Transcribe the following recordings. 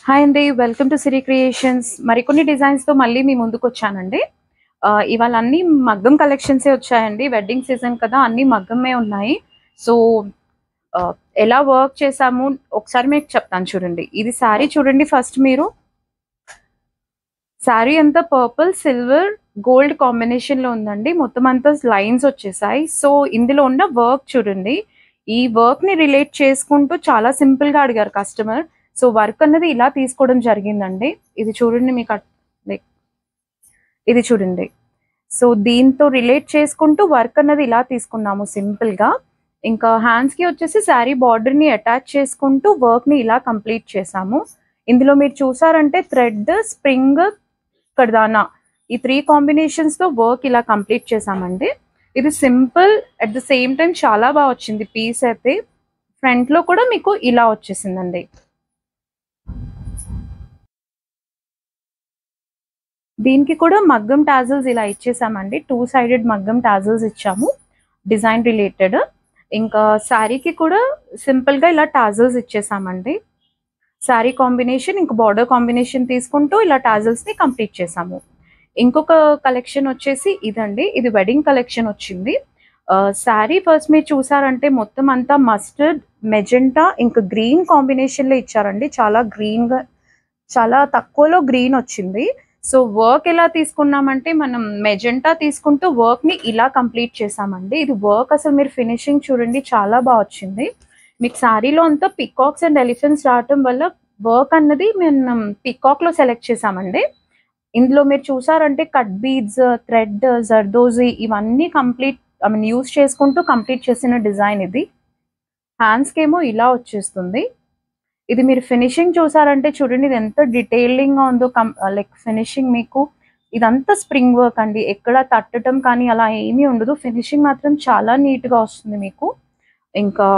Hi అండి. Welcome to Siri creations. మరికొన్ని డిజైన్స్‌తో మళ్ళీ మీ ముందుకొచ్చానండి. ఇవాళ అన్నీ మగ్గం కలెక్షన్సే వచ్చాయండి. వెడ్డింగ్ సీజన్ కదా! అన్నీ మగ్గమే ఉన్నాయి. సో, ఆహ్, ఎలా వర్క్ చేశాము ఒకసారి మీకు చెప్తాను చూడండి. ఇది శారీ చూడండి ఫస్ట్ మీరు. శారీ అంతా పర్పుల్, సిల్వర్, గోల్డ్ కాంబినేషన్‌లో ఉందండి. మొత్తం అంతా లైన్స్ వచ్చేసాయి. సో, ఇందులో ఉన్న వర్క్ చూడండి. ఈ వర్క్‌ని రిలేట్ చేసుకుంటూ చాలా సింపుల్‌గా అడిగారు కస్టమర్. సో, వర్క్ అన్నది ఇలా తీసుకోవడం జరిగిందండి. ఇది చూడండి మీకు లైక్ ఇది చూడండి. సో, దీంతో రిలేట్ చేసుకుంటూ వర్క్ అన్నది ఇలా తీసుకున్నాము సింపుల్‌గా. ఇంకా హ్యాండ్స్‌కి వచ్చేసి శారీ బార్డర్‌ని అటాచ్ చేసుకుంటూ వర్క్‌ని ఇలా కంప్లీట్ చేశాము. ఇందులో మీరు చూసారంటే థ్రెడ్, స్ప్రింగ్, కర్దానా ఈ 3 కాంబినేషన్స్‌తో వర్క్ ఇలా కంప్లీట్ చేశామండి. ఇది simple at the same time చాలా బాగా వచ్చింది పీస్ అయితే. ఫ్రంట్‌లో కూడా మీకు ఇలా వచ్చేసిందండి. దీనికి కూడా మగ్గం టాజిల్స్ ఇలా ఇచ్చేసామండి. 2 సైడెడ్ మగ్గం టాజిల్స్ ఇచ్చాము. Design related. ఇంకా శారీకి కూడా సింపుల్‌గా ఇలా టాజిల్స్ ఇచ్చేసామండి. శారీ కాంబినేషన్ ఇంకా బార్డర్ కాంబినేషన్ తీసుకుంటూ ఇలా టాజిల్స్‌ని కంప్లీట్ చేసాము. ఇంకొక కలెక్షన్ వచ్చేసి ఇదండి. ఇది వెడ్డింగ్ కలెక్షన్ వచ్చింది. శారీ ఫస్ట్ మీరు చూసారంటే మొత్తం అంతా మస్టర్డ్, మెజెంటా ఇంకా గ్రీన్ కాంబినేషన్‌లో ఇచ్చారండి. చాలా తక్కువలో గ్రీన్ వచ్చింది. సో, వర్క్ ఎలా తీసుకున్నామంటే మనం మెజెంటా తీసుకుంటూ వర్క్‌ని ఇలా కంప్లీట్ చేసామండి. ఇది వర్క్ అసలు మీరు ఫినిషింగ్ చూడండి చాలా బాగా వచ్చింది. మీకు శారీలో అంతా పికాక్స్ అండ్ ఎలిఫెంట్స్ రావటం వల్ల వర్క్ అన్నది మనం పికాక్‌లో సెలెక్ట్ చేసామండి. ఇందులో మీరు చూసారంటే కట్ బీడ్స్, థ్రెడ్, జర్దోజీ ఇవన్నీ యూజ్ చేసుకుంటూ కంప్లీట్ చేసిన డిజైన్ ఇది. హ్యాండ్స్‌కేమో ఇలా వచ్చేస్తుంది. ఇది మీరు ఫినిషింగ్ చూసారంటే చూడండి ఇది ఎంత డీటెయిలింగ్‌గా ఉందో లైక్ ఫినిషింగ్ మీకు ఇదంతా స్ప్రింగ్ వర్క్ అండి. ఎక్కడ తట్టటం కానీ అలా ఏమీ ఉండదు. ఫినిషింగ్ మాత్రం చాలా నీట్‌గా వస్తుంది మీకు. ఇంకా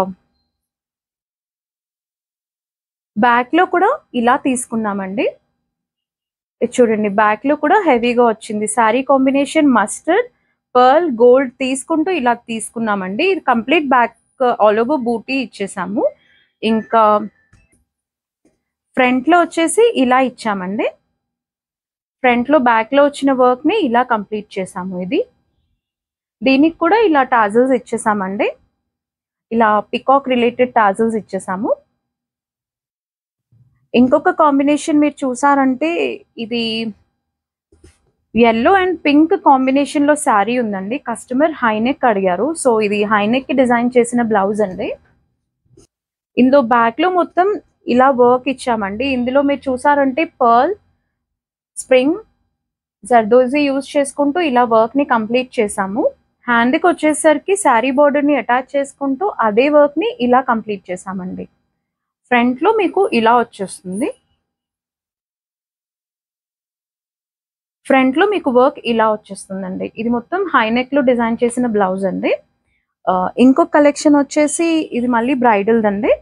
బ్యాక్‌లో కూడా ఇలా తీసుకున్నామండి. ఇది చూడండి బ్యాక్‌లో కూడా హెవీగా వచ్చింది. Sari combination mustard, pearl, gold తీసుకుంటూ ఇలా తీసుకున్నామండి. ఇది కంప్లీట్ బ్యాక్ ఆల్ ఓవర్ బూటీ ఇచ్చేసాము. ఇంకా ఫ్రంట్‌లో వచ్చేసి ఇలా ఇచ్చామండి. ఫ్రంట్‌లో, బ్యాక్‌లో వచ్చిన వర్క్‌ని ఇలా కంప్లీట్ చేసాము ఇది. దీనికి కూడా ఇలా టాజిల్స్ ఇచ్చేసామండి. ఇలా పికాక్ రిలేటెడ్ టాజిల్స్ ఇచ్చేసాము. ఇంకొక కాంబినేషన్ మీరు చూసారంటే ఇది యెల్లో అండ్ పింక్ కాంబినేషన్‌లో శారీ ఉందండి. కస్టమర్ హై నెక్ అడిగారు. సో, ఇది హై నెక్‌కి డిజైన్ చేసిన బ్లౌజ్ అండి. ఇందులో బ్యాక్‌లో మొత్తం ఇలా వర్క్ ఇచ్చామండి. ఇందులో మీరు చూసారంటే పర్ల్, స్ప్రింగ్, జర్దోజీ యూజ్ చేసుకుంటూ ఇలా వర్క్‌ని కంప్లీట్ చేసాము. హ్యాండ్‌కి వచ్చేసరికి శారీ బోర్డర్‌ని అటాచ్ చేసుకుంటూ అదే వర్క్‌ని ఇలా కంప్లీట్ చేసామండి. ఫ్రంట్‌లో మీకు ఇలా వచ్చేస్తుంది. ఫ్రంట్‌లో మీకు వర్క్ ఇలా వచ్చేస్తుందండి. ఇది మొత్తం హై నెక్‌లో డిజైన్ చేసిన బ్లౌజ్ అండి. ఇంకొక కలెక్షన్ వచ్చేసి ఇది మళ్ళీ బ్రైడల్‌దండి.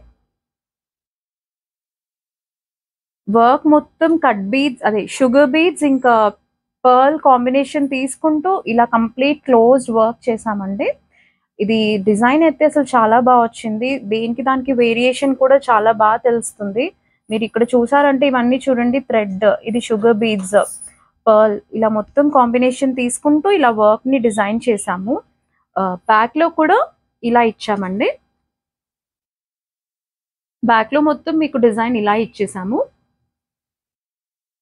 వర్క్ మొత్తం కట్ బీడ్స్ అదే షుగర్ బీడ్స్ ఇంకా పర్ల్ కాంబినేషన్ తీసుకుంటూ ఇలా కంప్లీట్ క్లోజ్డ్ వర్క్ చేసామండి. ఇది డిజైన్ అయితే అసలు చాలా బాగా వచ్చింది. దేనికి దానికి వేరియేషన్ కూడా చాలా బాగా తెలుస్తుంది. మీరు ఇక్కడ చూసారంటే ఇవన్నీ చూడండి థ్రెడ్, ఇది షుగర్ బీడ్స్, పర్ల్ ఇలా మొత్తం కాంబినేషన్ తీసుకుంటూ ఇలా వర్క్‌ని డిజైన్ చేసాము. బ్యాక్‌లో కూడా ఇలా ఇచ్చామండి. బ్యాక్‌లో మొత్తం మీకు డిజైన్ ఇలా ఇచ్చేసాము.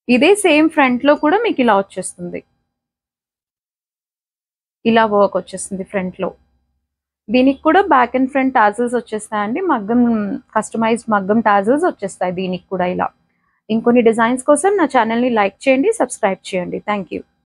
ఇదే సేమ్ ఫ్రంట్‌లో కూడా మీకు ఇలా వచ్చేస్తుంది. ఇలా వర్క్ వచ్చేస్తుంది ఫ్రంట్‌లో. దీనికి కూడా బ్యాక్ అండ్ ఫ్రంట్ టాజిల్స్ వచ్చేస్తాయండి. కస్టమైజ్డ్ మగ్గం టాజిల్స్ వచ్చేస్తాయి దీనికి కూడా ఇలా. ఇంకొన్ని డిజైన్స్ కోసం నా ఛానెల్‌ని లైక్ చేయండి, సబ్స్క్రైబ్ చేయండి. Thank you.